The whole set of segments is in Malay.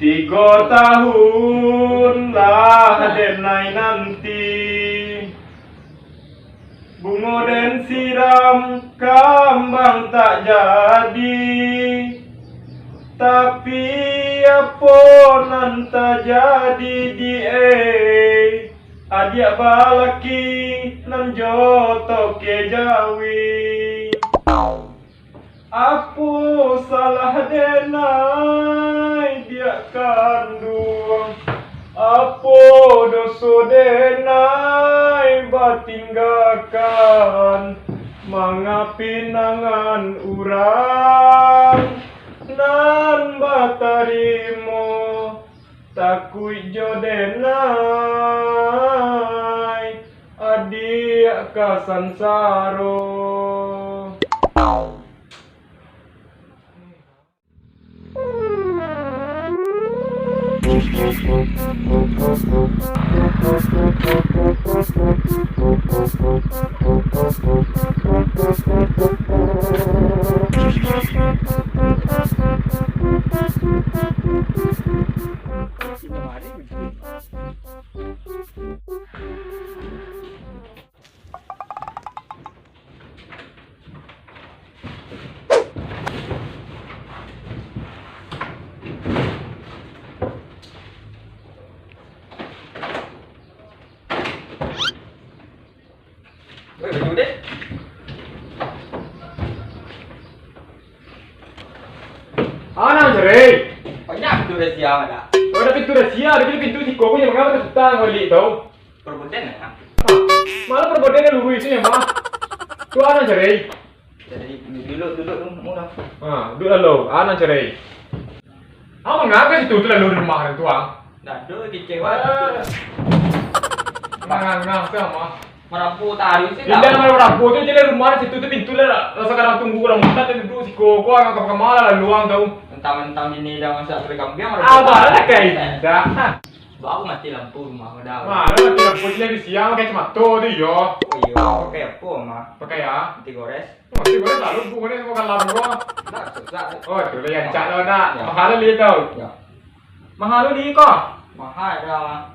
Tiga tahun lah denai nanti, bunga dan siram kambang tak jadi. Tapi apa nan tak jadi adik balaki nan joto ke jawi. Apa salah denai dia kandung, apa dosa denai batinggalkan, mangapinangan urang nan batarimo takut jo denai adik kasansaro. Ana cerai. Banyak pintu rahsia ada. Oh, ada pintu rahsia, ada pintu si koko yang mengapa kesulitan kali tau? Perbuatan ya? Malah perbuatannya lugu itu ya mah. Tu ana cerai. Jadi duduk mula. Duduk lalu. Ana cerai. Mengapa situ tu lalu di rumah orang tua? Dah do kecewa. Ngang sama. Merampu tari sih. Tidak nama merampu tu jadi rumah situ tu pintu lah. Rasa kadang tunggu orang muda tu duduk si koko yang kemana luang tau. Mentang-mentang ini dah masa berkambing. Lah kayak dah. Aku mati lampu rumah dah. Mati lampu jadi siang kayak cuma tu yo. Oh iya, pakai apa mah? Pakai ya? Mati gores. Mati gores lalu bukannya bukan lalu gua. Dah susah. Oh, tu lah yang cak lo nak. Mahal li tau. Ya. Mahal li kok. Mahal dah.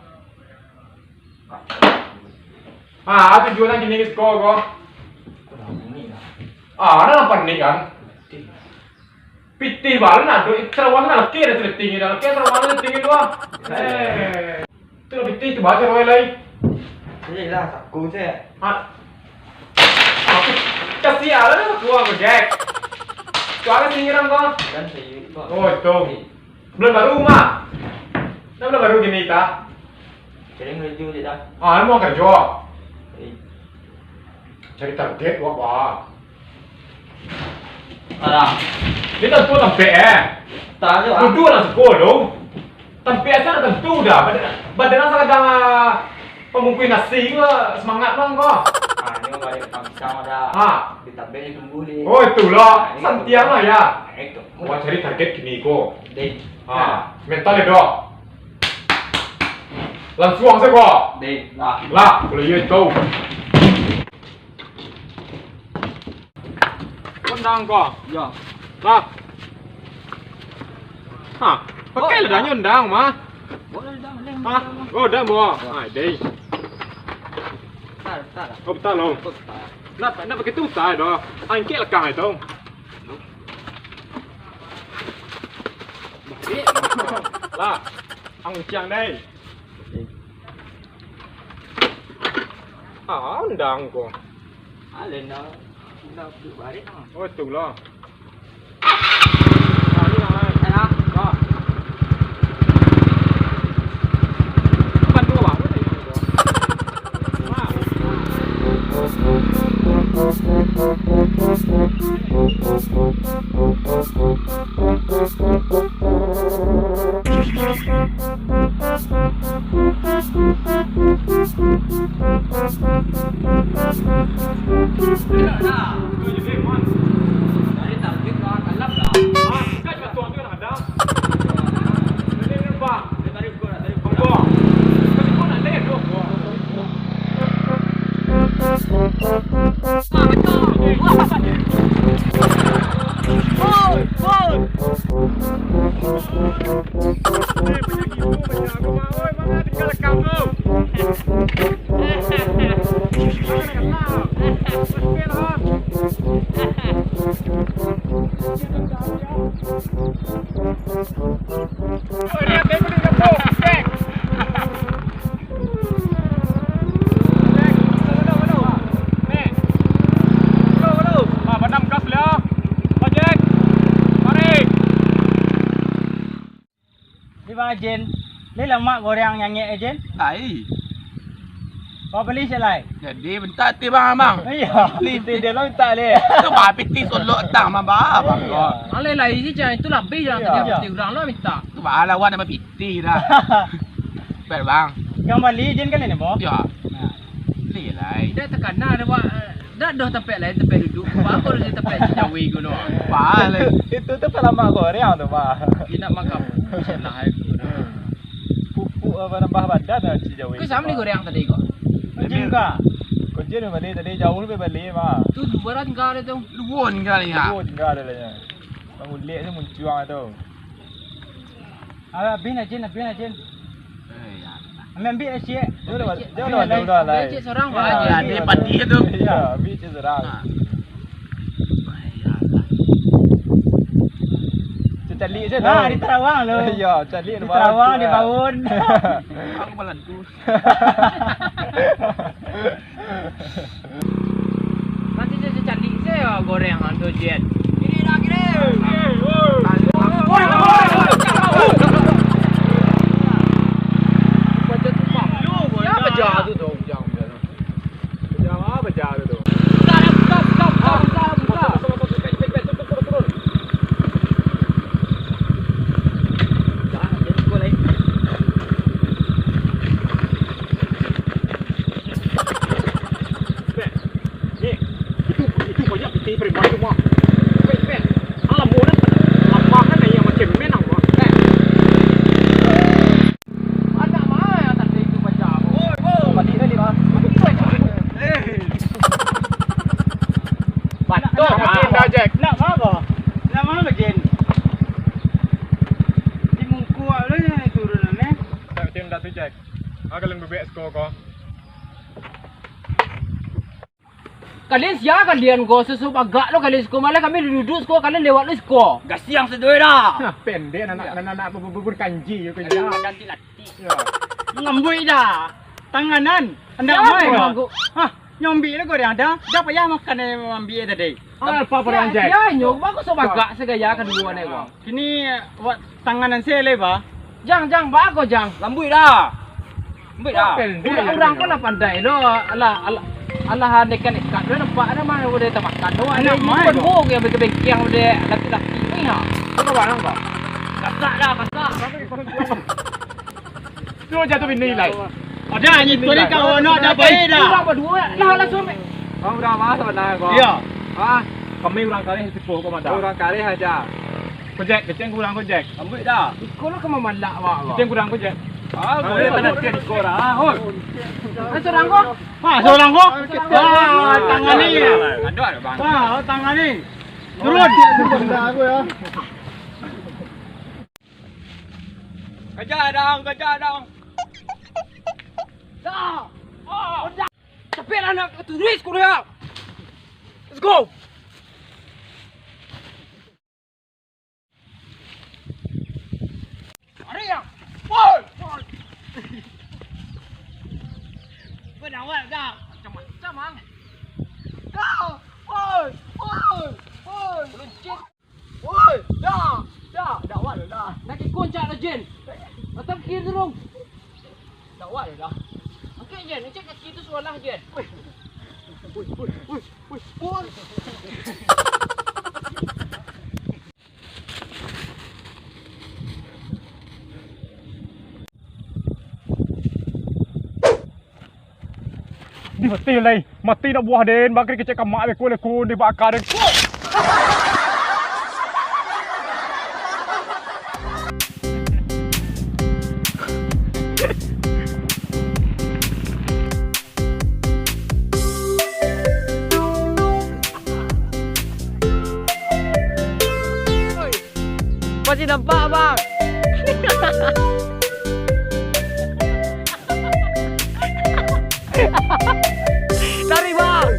Tu jualan gini kau kok. Kurang ini lah. Ada apa ni kan? Piti baru nak tu. Terawal nak laki dah sudah tinggi dah. Laki terawal dah tinggi tu. Tu lah piti tu baca roy lagi. Jadi lah takut je. Kasih ala dah tua KOJEK. Tu ada tinggi orang kau. Dan saya itu. Oh itu. Belum baru mah. Belum baru gini tak? Jadi ngeju je dah. Mau kerja. Cari target wah. Ada. Ini tentu tempe Tak ada. Duduk lah sekolah dong. Tempe aja tentu dah. Badan saya kadang pemungkuin nasi gua semangat bang kok. Ini mah balik pisang ada. Kita beli tunggu ni. Oh itulah. Santiang lah ya. Itu. Mau cari target gini kok. Deh. Mental dong. Langsung saya kok. Deh. Lah. Kalau itu. Undang kok. Ya. Lah. Pakai lah dah undang mah. Boleh dah. Oh dah mau. Deh. Tak. Oh betul loh. Nak pakai tu tak dah. Angkat lekang itu. Lah. Ang uciang deh. Undang kok. Alin dah. Dah duduk balik ah. Oh itulah. Ni lah. Enak. Dari target kau kalap dah. Kan cuma tuang tu nak ada. Ini bang. Dari gua, dari Bang gua. Tapi kau nak lihat tu. Jen, ni lemak goreng yang nyek Jen. Ai. Kau beli selai. Jadi bentar ti bang abang. Iya, beli dia lo tak le. Tu ba piti solok tang bang abang. Alai lai si jangan itu lebih jangan kerja putih orang lo minta. Tu ba lawan sama piti dah. Per bang. Kau beli Jen kan ni boh? Ya. Beli lai. Dia tekan nak ada buat. Dah tempat lain tempat duduk. Baru dia tempat jawi guna. Ba lai. Itu tu lemak goreng tu bah. Dia nak makan. Lah. Pupuk apa nambah badan dah Jawi. Kau sama ni goreng tadi kau. Jen ka. Kau Jen beli tadi jauh lebih beli mah. Tu berat kau ada tu. Luon kali ha. Oh, tinggal ada lah. Bangun lek tu muncuang tu. Abin Jen. Ambil asyik. Dia dah lah. Cik seorang Ya, aja. dia pati tu. Ya, ambil cik serang. Calik je lah. Di Terawang lo. Ya, calik di Terawang, di Baun. Aku balan tu. Nanti dia cari saya goreng hantu jet. Kiri dah kiri. Baca tu pak. Ya baca tu tu. Jam apa baca tu? Preman semua. Alam muda. Apa kan yang macam menang wah. Ada mana yang tadi itu baca? Mati tadi mah. Bantu dah Jack. Nak apa? Nak mana Jen? Di mungku ada yang turun ni. Tak tim dah tu Jack. Agak lebih baik skor kau. Kalian siapa kalian kau sesup agak lo kalian skor malah kami duduk skor kalian lewat lo skor. Gasiang sedoi dah. Pendek anak berkanji kau Ya, ganti latih. Ngambui dah. Tanganan. Anda mai kau? Hah, nyombi le goreng dah. Dah payah makan ni ambil tadi. Apa perang Jack? Ya, nyok bagus so agak segaya kedua ni kau. Kini buat tanganan saya le ba. Jang bagus jang. Lambui dah. Lambui dah. Orang kan lah pandai lo. Alah nekan dia nampak ada mana dia temakan doa ni pun bong yang bengkeng dia laki-laki ni ha. Kau barang kau. Kasak dah kasak. Tu jatuh nilai. Ada ni tu ni kau nak dah baik dah. Orang berdua lah suami. Kau dah mas sebenarnya kau. Ya. Ah, kami orang kali tipu kau mata. Orang kali aja. Kau Jack, keceng kurang kau Jack. Lambui dah. Kau lah kemana malak awak. Keceng kurang kau Jack. Ah, boleh tanah dia di kora. Ah, hoi. Seorang kau. Ha, seorang kau. Ah, tangan ni. Ada ada bang. Ha, tangan ni. Turun. Benda aku ya. Kejar dong. Dah. Oh, dah. Cepet anak turis kau dia. Let's go. Mari ya. Woi. Berawal dah. Macam mana? Dah. Woi. Luncit. Woi. Dah. Dakwal dah. Nak ikut cak lah Jen. Atau kiri turun. Dakwal dah. Okey Jen, cek kaki tu seolah Jen. Woi. Di betul lai. Mati nak buah den, bakar kecek kamak be kule kun di bakar. Masih nampak bang. Tarik bang.